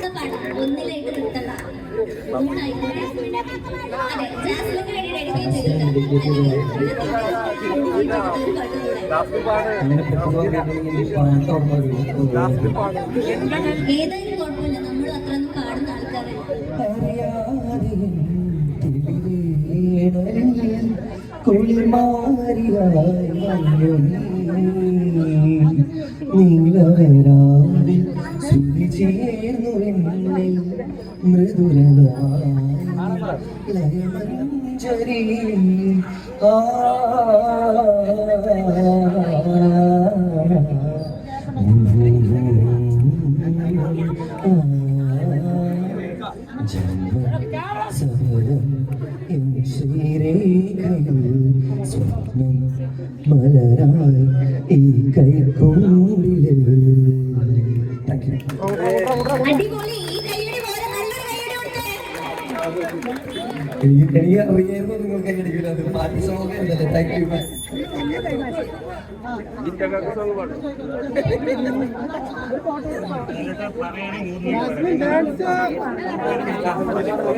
അടുത്ത പാട്ട് ഒന്നിലേക്ക് നിർത്തണ്ട. മൂന്നായിക്കോട്ടെ. അതെ, ജാസ്മിന് വേണ്ടി ഡെഡിക്കേറ്റ് ചെയ്തിട്ട് ഏതായാലും കുഴപ്പമില്ല, നമ്മൾ അത്രയൊന്നും പാടുന്ന ആൾക്കാരല്ല. നീലവരാവിൽ ശ്രുതി ചേർന്നു മൃദുരമഞ്ജരി ജന്മസഫലം എൻ ശ്രീരേഖയിൽ സ്വപ്നം മലരായി ഈ കൈക്കൂടില്. അടിപൊളി. ഈ കൈയടി പോലെ നല്ലൊരു കൈയടി കൊടുത്തേ. എനിക്ക് അറിയായിരുന്നു നിങ്ങൾ കൈയടിക്കില്ല, അത് പാട്ട് സോങ് അല്ലല്ലേ. Thank you.